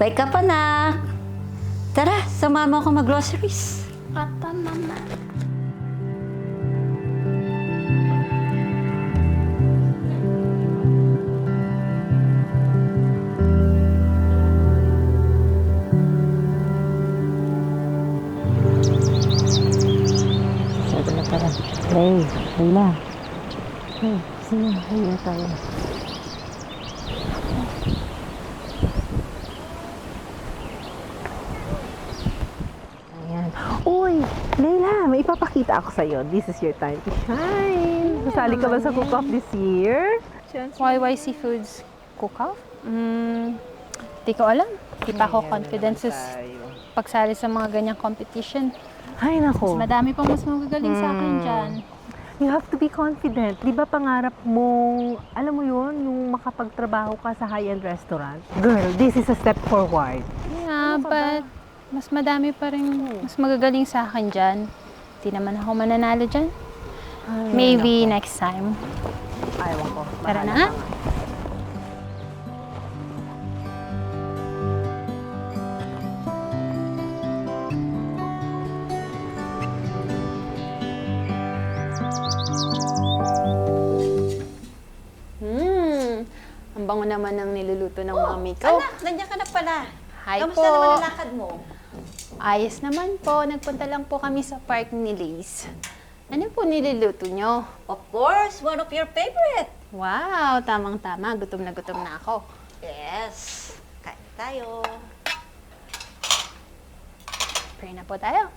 Wake up, anak. Tara, sumama ako mag-groceries. Papa, Mama. Sabi na tara. Hey, Layla. Hey, sige, hayya tayo. Ayan. Uy, Layla, may ipapakita ako sa'yo. This is your time to shine. Sasali ka ba sa cook-off this year? YYC Foods cook-off? Di ko alam. Di pa ako confident sa pagsali sa mga ganyang competition. Ay, nako. Madami pang mas magagaling sa akin dyan. You have to be confident. Di ba pangarap mong, alam mo yun, yung makapagtrabaho ka sa high-end restaurant? Girl, this is a step forward. Yeah, but mas madami pa rin mas magagaling sa akin dyan. Di naman ako mananalo dyan. Ay, Maybe nako. next time. Ayaw ko. Tara Bahala na. ka nga. Ang bango naman ng niluluto ng mami ko. Anak, nandiyan ka na pala. Hi Kamusta po. naman ang lakad mo? Ayos naman po. Nagpunta lang po kami sa park ni Liz. Ano po niluluto nyo? Of course, one of your favorite. Wow, tamang-tama. Gutom na ako. Yes. Kain tayo. Pray na po tayo.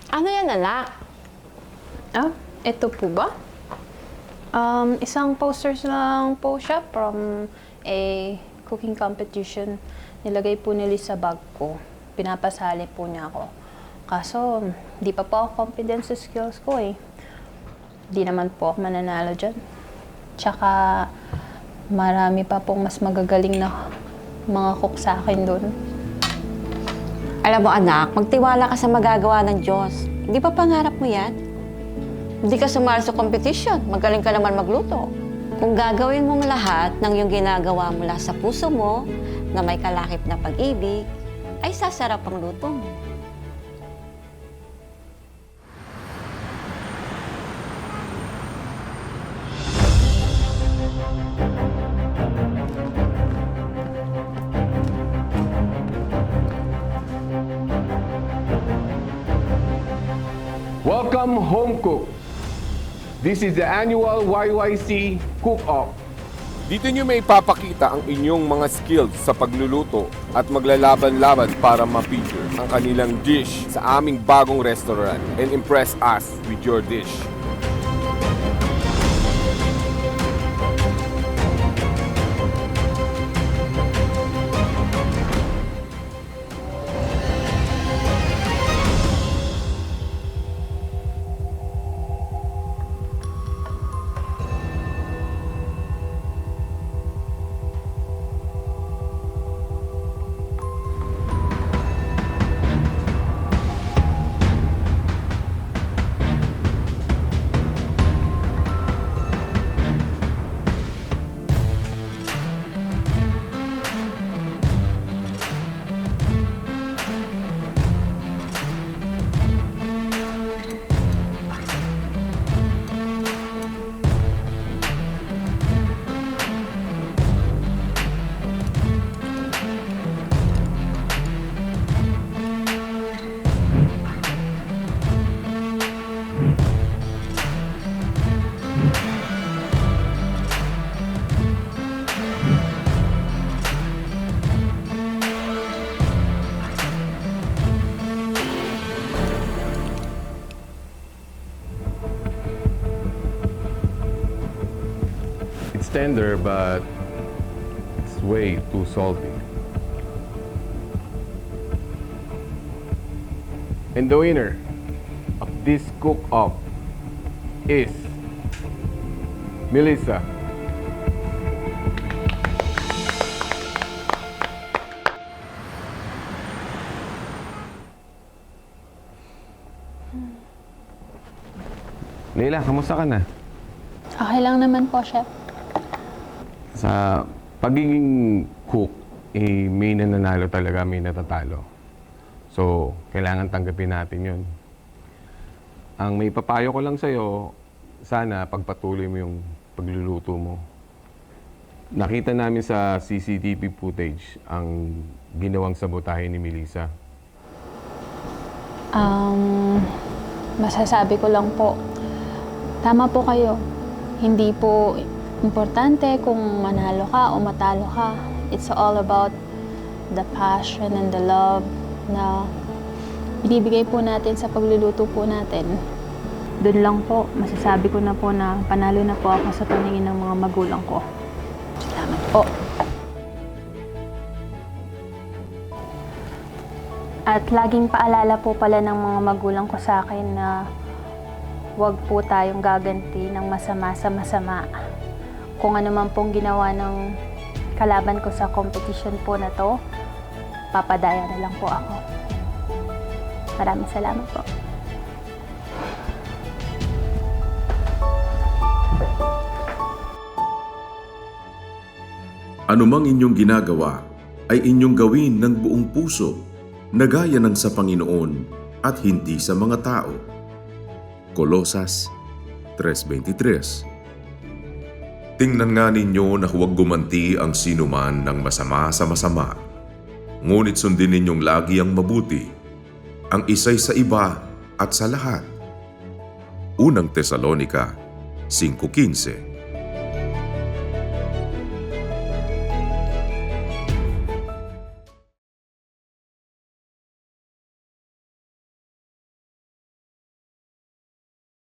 Ano yan, anak? Ah, ito po ba? Isang posters lang po siya from a cooking competition. Nilagay po ni Liz sa bag ko. Pinapasali po niya ako. Kaso, di pa po ako confident sa skills ko eh. Di naman po ako mananalo dyan. Tsaka, marami pa pong mas magagaling na mga cook sa akin doon. Alam mo, anak, magtiwala ka sa magagawa ng Diyos. Hindi ba pangarap mo yan? Hindi ka sumali sa competition. Magaling ka naman magluto. Kung gagawin mong lahat ng yung ginagawa mula sa puso mo, na may kalakip na pag-ibig, ay sasarap ang luto mo. Welcome, Home Cook. This is the annual YYC Cook-Off. Dito nyo may ipapakita ang inyong mga skills sa pagluluto at maglalaban-laban para ma-feature ang kanilang dish sa aming bagong restaurant and impress us with your dish. It's tender, but it's way too salty. And the winner of this cook-off is Melissa. Leila, kamusta ka na? Okay lang naman po, Chef. Sa pagiging cook, may nananalo talaga, may natatalo. So, kailangan tanggapin natin yun. Ang may papayo ko lang sa'yo, sana pagpatuloy mo yung pagluluto mo. Nakita namin sa CCTV footage ang ginawang sabotahe ni Melissa. Masasabi ko lang po, tama po kayo. Hindi po importante kung manalo ka o matalo ka. It's all about the passion and the love na binibigay po natin sa pagluluto po natin. Doon lang po, masasabi ko na po na panalo na po ako sa paningin ng mga magulang ko. Salamat po. At laging paalala po pala ng mga magulang ko sa akin na huwag po tayong gaganti ng masama sa masama. Kung ano man pong ginawa ng kalaban ko sa competition po na to, papadaya na lang po ako. Maraming salamat po. Anumang inyong ginagawa ay inyong gawin ng buong puso na gaya ng sa Panginoon at hindi sa mga tao. Kolosas 3:23. Tingnan nga ninyo na huwag gumanti ang sinuman ng masama sa masama. Ngunit sundin ninyong lagi ang mabuti, ang isa'y sa iba at sa lahat. Unang Tesalonica 5:15.